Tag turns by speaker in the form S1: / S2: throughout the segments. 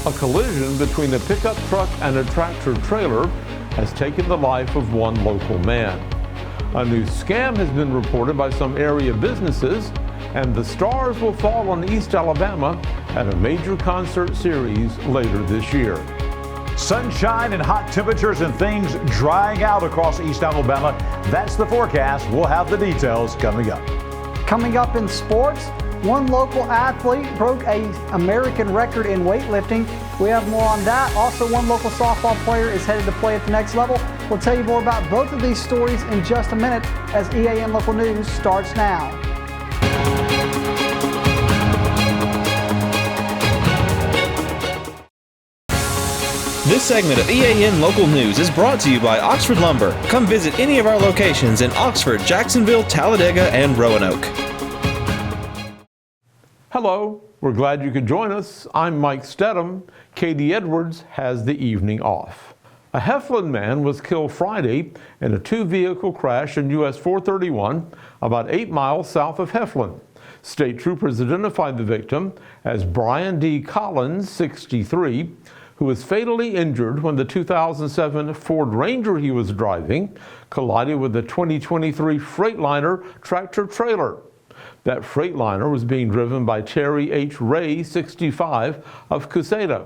S1: A collision between a pickup truck and a tractor trailer has taken the life of one local man. A new scam has been reported by some area businesses, and the stars will fall on East Alabama at a major concert series later this year.
S2: Sunshine and hot temperatures and things drying out across East Alabama. That's the forecast. We'll have the details coming up.
S3: Coming up in sports, one local athlete broke an American record in weightlifting. We have more on that. Also, one local softball player is headed to play at the next level. We'll tell you more about both of these stories in just a minute as EAN Local News starts now.
S4: This segment of EAN Local News is brought to you by Oxford Lumber. Come visit any of our locations in Oxford, Jacksonville, Talladega, and Roanoke.
S1: Hello, we're glad you could join us. I'm Mike Stedham. Katie Edwards has the evening off. A Heflin man was killed Friday in a two-vehicle crash in US 431 about 8 miles south of Heflin. State troopers identified the victim as Brian D. Collins, 63, who was fatally injured when the 2007 Ford Ranger he was driving collided with a 2023 Freightliner tractor-trailer. That Freightliner was being driven by Terry H. Ray, 65, of Cuseta.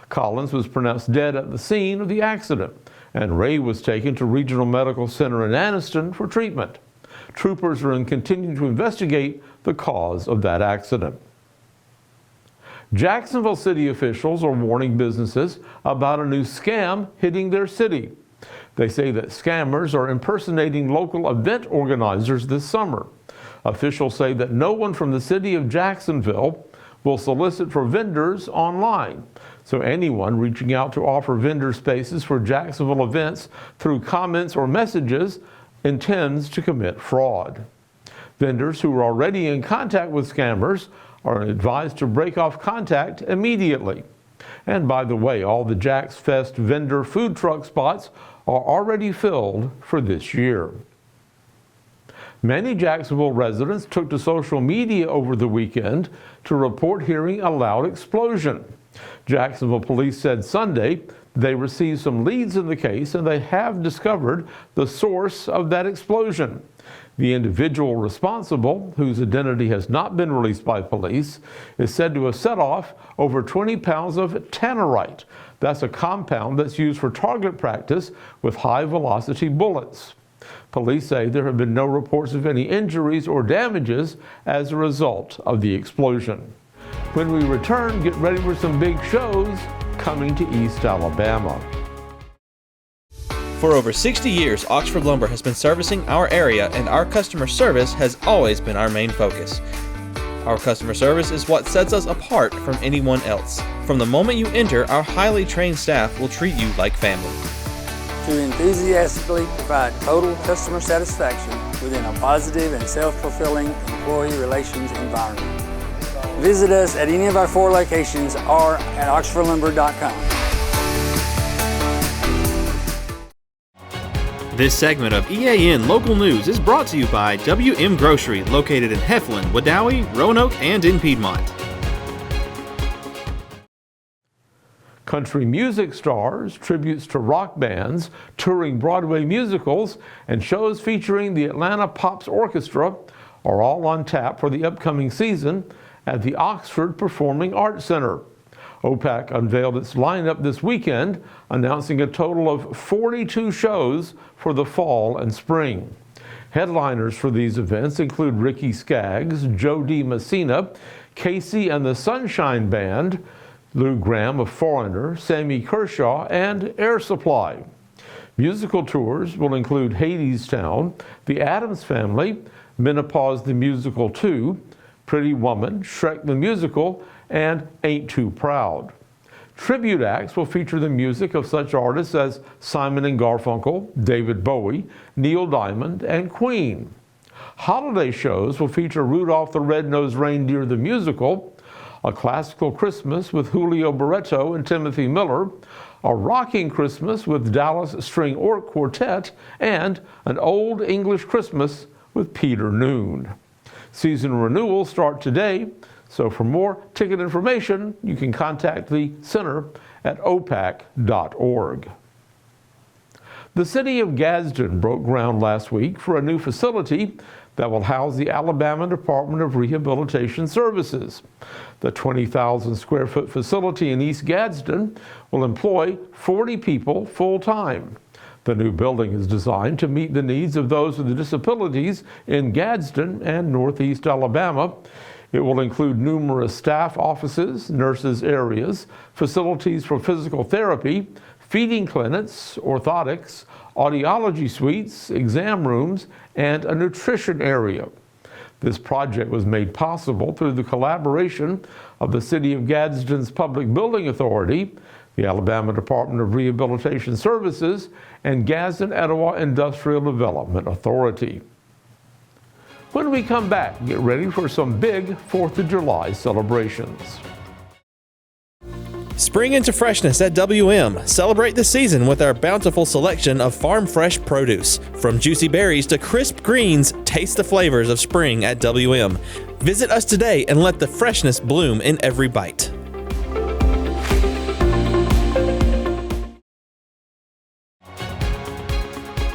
S1: Collins was pronounced dead at the scene of the accident, and Ray was taken to Regional Medical Center in Anniston for treatment. Troopers are continuing to investigate the cause of that accident. Jacksonville city officials are warning businesses about a new scam hitting their city. They say that scammers are impersonating local event organizers this summer. Officials say that no one from the city of Jacksonville will solicit for vendors online. So anyone reaching out to offer vendor spaces for Jacksonville events through comments or messages intends to commit fraud. Vendors who are already in contact with scammers are advised to break off contact immediately. And by the way, all the Jax Fest vendor food truck spots are already filled for this year. Many Jacksonville residents took to social media over the weekend to report hearing a loud explosion. Jacksonville police said Sunday they received some leads in the case and they have discovered the source of that explosion. The individual responsible, whose identity has not been released by police, is said to have set off over 20 pounds of tannerite. That's a compound that's used for target practice with high-velocity bullets. Police say there have been no reports of any injuries or damages as a result of the explosion. When we return, get ready for some big shows coming to East Alabama.
S4: For over 60 years, Oxford Lumber has been servicing our area, and our customer service has always been our main focus. Our customer service is what sets us apart from anyone else. From the moment you enter, our highly trained staff will treat you like family.
S5: To enthusiastically provide total customer satisfaction within a positive and self-fulfilling employee relations environment. Visit us at any of our 4 locations or at oxfordlumber.com.
S4: This segment of EAN Local News is brought to you by WM Grocery, located in Heflin, Wadowee, Roanoke, and in Piedmont.
S1: Country music stars, tributes to rock bands, touring Broadway musicals, and shows featuring the Atlanta Pops Orchestra are all on tap for the upcoming season at the Oxford Performing Arts Center. OPAC unveiled its lineup this weekend, announcing a total of 42 shows for the fall and spring. Headliners for these events include Ricky Skaggs, Joe D. Messina, Casey and the Sunshine Band, Lou Gramm of Foreigner, Sammy Kershaw, and Air Supply. Musical tours will include Hadestown, The Addams Family, Menopause the Musical 2, Pretty Woman, Shrek the Musical, and Ain't Too Proud. Tribute acts will feature the music of such artists as Simon and Garfunkel, David Bowie, Neil Diamond, and Queen. Holiday shows will feature Rudolph the Red-Nosed Reindeer the Musical, A Classical Christmas with Julio Barreto and Timothy Miller, A Rocking Christmas with Dallas String Orc Quartet, and An Old English Christmas with Peter Noon. Season renewals start today, So for more ticket information, you can contact the center at opac.org. The city of Gadsden broke ground last week for a new facility that will house the Alabama Department of Rehabilitation Services. The 20,000 square foot facility in East Gadsden will employ 40 people full-time. The new building is designed to meet the needs of those with disabilities in Gadsden and Northeast Alabama. It will include numerous staff offices, nurses' areas, facilities for physical therapy, feeding clinics, orthotics, audiology suites, exam rooms, and a nutrition area. This project was made possible through the collaboration of the City of Gadsden's Public Building Authority, the Alabama Department of Rehabilitation Services, and Gadsden Etowah Industrial Development Authority. When we come back, get ready for some big 4th of July celebrations.
S4: Spring into freshness at WM. Celebrate the season with our bountiful selection of farm fresh produce. From juicy berries to crisp greens, taste the flavors of spring at WM. Visit us today and let the freshness bloom in every bite.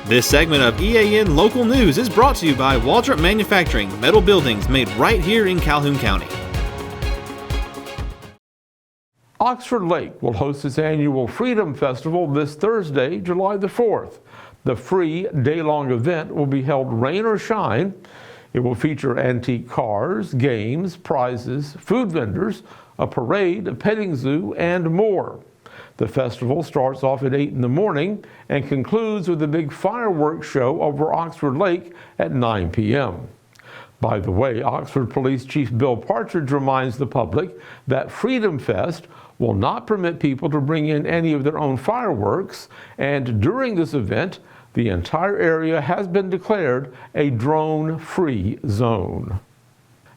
S4: This segment of EAN Local News is brought to you by Waldrop Manufacturing, metal buildings made right here in Calhoun County.
S1: Oxford Lake will host its annual Freedom Festival this Thursday, July the 4th. The free day-long event will be held rain or shine. It will feature antique cars, games, prizes, food vendors, a parade, a petting zoo, and more. The festival starts off at 8 in the morning and concludes with a big fireworks show over Oxford Lake at 9 p.m. By the way, Oxford Police Chief Bill Partridge reminds the public that Freedom Fest will not permit people to bring in any of their own fireworks, and during this event, the entire area has been declared a drone-free zone.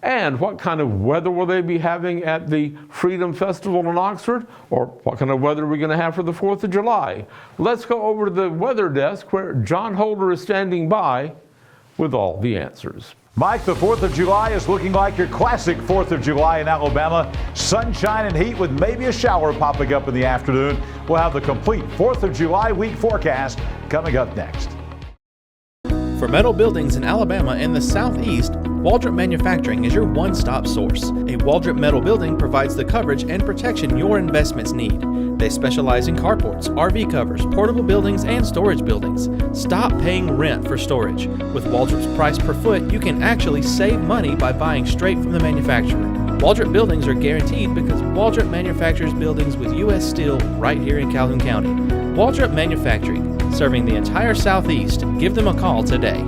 S1: And what kind of weather will they be having at the Freedom Festival in Oxford? Or what kind of weather are we going to have for the 4th of July? Let's go over to the weather desk where John Holder is standing by with all the answers.
S2: Mike, the 4th of July is looking like your classic 4th of July in Alabama. Sunshine and heat with maybe a shower popping up in the afternoon. We'll have the complete 4th of July week forecast coming up next.
S4: For metal buildings in Alabama and the Southeast, Waldrop Manufacturing is your one-stop source. A Waldrop metal building provides the coverage and protection your investments need. They specialize in carports, RV covers, portable buildings, and storage buildings. Stop paying rent for storage. With Waldrop's price per foot, you can actually save money by buying straight from the manufacturer. Waldrop buildings are guaranteed because Waldrop manufactures buildings with U.S. steel right here in Calhoun County. Waldrop Manufacturing, serving the entire Southeast. Give them a call today.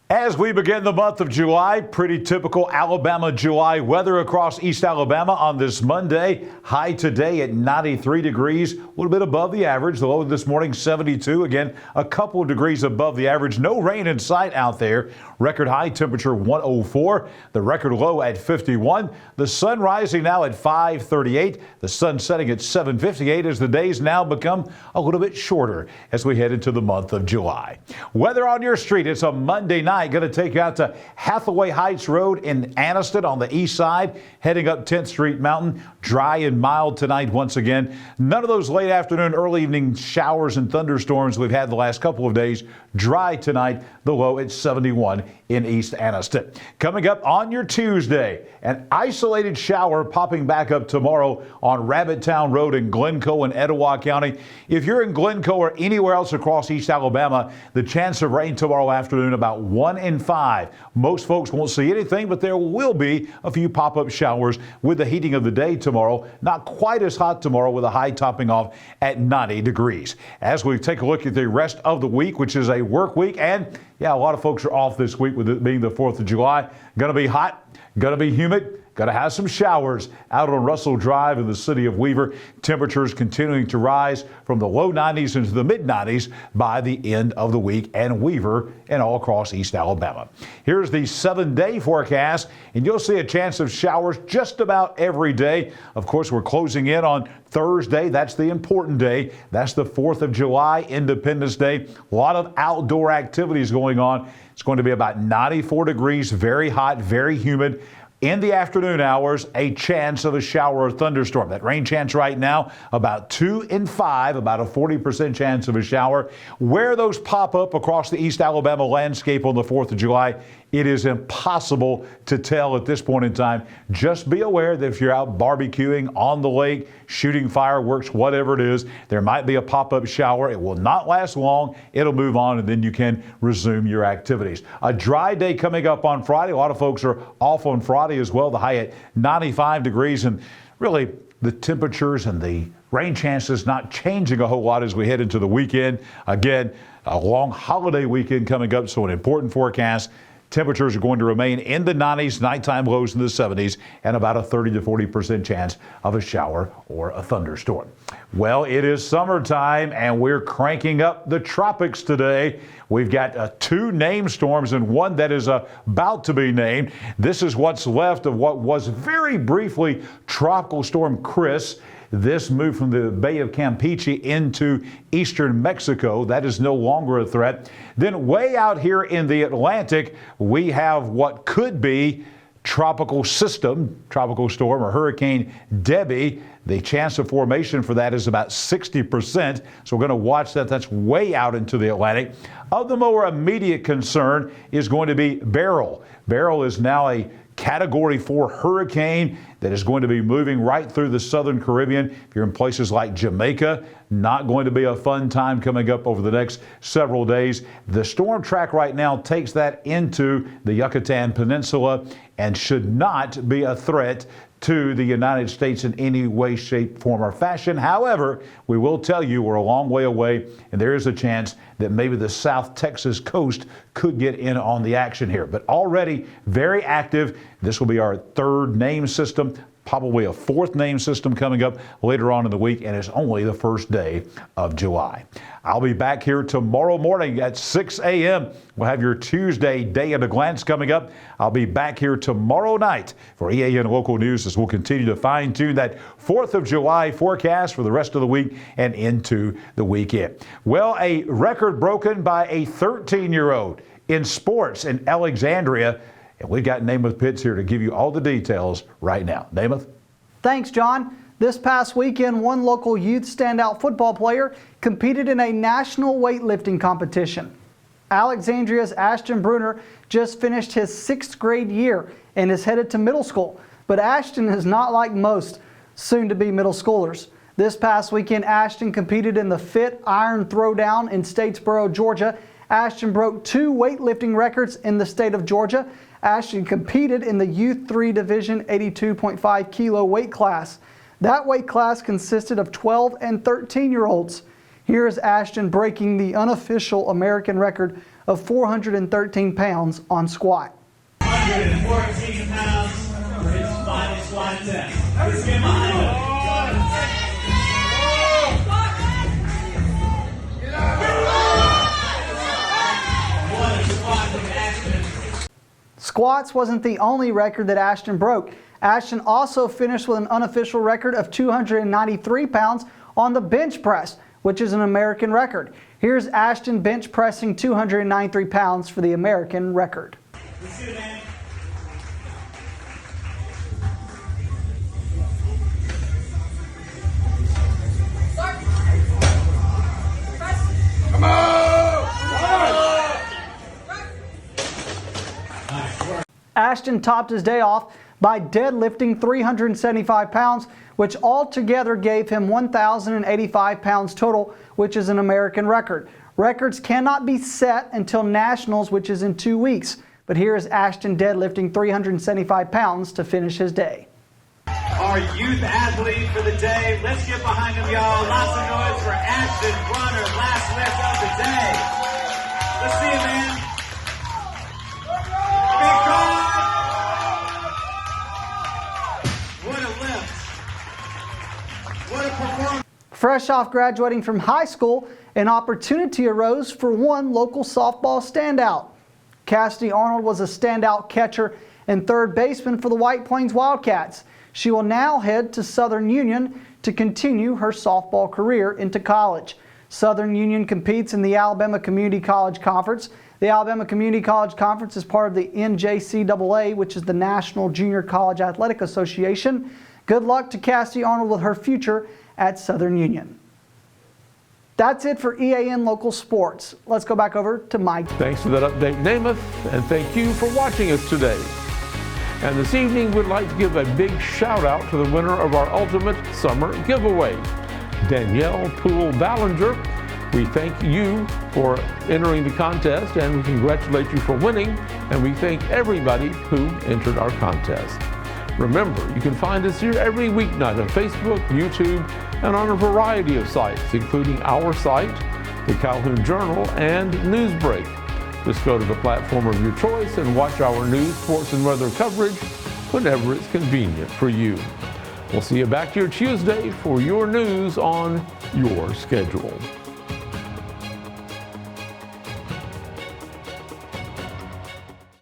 S2: As we begin the month of July, pretty typical Alabama July weather across East Alabama on this Monday. High today at 93 degrees, a little bit above the average. The low this morning, 72. Again, a couple of degrees above the average. No rain in sight out there. Record high temperature 104. The record low at 51. The sun rising now at 5:38. The sun setting at 7:58 as the days now become a little bit shorter as we head into the month of July. Weather on your street. It's a Monday night. Going to take you out to Hathaway Heights Road in Anniston on the east side, heading up 10th Street Mountain. Dry and mild tonight once again. None of those late afternoon, early evening showers and thunderstorms we've had the last couple of days. Dry tonight, the low at 71 in East Anniston. Coming up on your Tuesday, an isolated shower popping back up tomorrow on Rabbittown Road in Glencoe and Etowah County. If you're in Glencoe or anywhere else across East Alabama, the chance of rain tomorrow afternoon about 1 in 5. Most folks won't see anything, but there will be a few pop-up showers with the heating of the day tomorrow. Not quite as hot tomorrow with a high topping off at 90 degrees. As we take a look at the rest of the week, which is a work week, and yeah, a lot of folks are off this week with it being the 4th of July. Going to be hot, going to be humid. Going to have some showers out on Russell Drive in the city of Weaver. Temperatures continuing to rise from the low 90s into the mid 90s by the end of the week, and Weaver and all across East Alabama. Here's the 7-day forecast, and you'll see a chance of showers just about every day. Of course, we're closing in on Thursday. That's the important day. That's the 4th of July, Independence Day. A lot of outdoor activities going on. It's going to be about 94 degrees, very hot, very humid. In the afternoon hours, a chance of a shower or thunderstorm. That rain chance right now, about 2 in 5, about a 40% chance of a shower. Where those pop up across the East Alabama landscape on the 4th of July, it is impossible to tell at this point in time. Just be aware that if you're out barbecuing on the lake, shooting fireworks, whatever it is, there might be a pop-up shower. It will not last long. It'll move on, and then you can resume your activities. A dry day coming up on Friday. A lot of folks are off on Friday as well. The high at 95 degrees, and really the temperatures and the rain chances not changing a whole lot as we head into the weekend. Again, a long holiday weekend coming up, so an important forecast. Temperatures are going to remain in the 90s, nighttime lows in the 70s, and about a 30 to 40% chance of a shower or a thunderstorm. Well, it is summertime, and we're cranking up the tropics today. We've got 2 named storms and one that is about to be named. This is what's left of what was very briefly Tropical Storm Chris. This moved from the Bay of Campeche into eastern Mexico. That is no longer a threat. Then way out here in the Atlantic, we have what could be tropical system, tropical storm or Hurricane Debbie. The chance of formation for that is about 60%. So we're going to watch that. That's way out into the Atlantic. Of the more immediate concern is going to be Beryl. Beryl is now a Category 4 hurricane that is going to be moving right through the southern Caribbean. If you're in places like Jamaica, not going to be a fun time coming up over the next several days. The storm track right now takes that into the Yucatan Peninsula and should not be a threat to the United States in any way, shape, form, or fashion. However, we will tell you we're a long way away, and there is a chance that maybe the South Texas coast could get in on the action here. But already very active. This will be our 3rd name system, probably a 4th name system coming up later on in the week, and it's only the 1st day of July. I'll be back here tomorrow morning at 6 a.m. We'll have your Tuesday Day at a Glance coming up. I'll be back here tomorrow night for EAN Local News as we'll continue to fine-tune that 4th of July forecast for the rest of the week and into the weekend. Well, a record broken by a 13-year-old in sports in Alexandria. And we've got Namath Pitts here to give you all the details right now. Namath?
S3: Thanks, John. This past weekend, one local youth standout football player competed in a national weightlifting competition. Alexandria's Ashton Bruner just finished his 6th grade year and is headed to middle school. But Ashton is not like most soon-to-be middle schoolers. This past weekend, Ashton competed in the Fit Iron Throwdown in Statesboro, Georgia. Ashton broke 2 weightlifting records in the state of Georgia. Ashton competed in the U3 Division 82.5 kilo weight class. That weight class consisted of 12 and 13-year-olds. Here is Ashton breaking the unofficial American record of 413 pounds on squat.
S6: 114 pounds for his final squat test. Let's get behind him.
S3: Squats wasn't the only record that Ashton broke. Ashton also finished with an unofficial record of 293 pounds on the bench press, which is an American record. Here's Ashton bench pressing 293 pounds for the American record.
S6: Let's see it, man. Come on!
S3: Ashton topped his day off by deadlifting 375 pounds, which altogether gave him 1,085 pounds total, which is an American record. Records cannot be set until Nationals, which is in 2 weeks. But here is Ashton deadlifting 375 pounds to finish his day.
S6: Our youth athlete for the day. Let's get behind him, y'all. Lots of noise for Ashton Brunner, last lift of the day. Let's see it, man. Big crowd. What a lift. What a performance.
S3: Fresh off graduating from high school, an opportunity arose for one local softball standout. Cassidy Arnold was a standout catcher and third baseman for the White Plains Wildcats. She will now head to Southern Union to continue her softball career into college. Southern Union competes in the Alabama Community College Conference. The Alabama Community College Conference is part of the NJCAA, which is the National Junior College Athletic Association. Good luck to Cassidy Arnold with her future at Southern Union. That's it for EAN Local Sports. Let's go back over to Mike.
S1: Thanks for that update, Namath, and thank you for watching us today. And this evening, we'd like to give a big shout out to the winner of our Ultimate Summer Giveaway, Danielle Poole Ballinger. We thank you for entering the contest and we congratulate you for winning, and we thank everybody who entered our contest. Remember, you can find us here every weeknight on Facebook, YouTube, and on a variety of sites, including our site, the Calhoun Journal, and Newsbreak. Just go to the platform of your choice and watch our news, sports, and weather coverage whenever it's convenient for you. We'll see you back here Tuesday for your news on your schedule.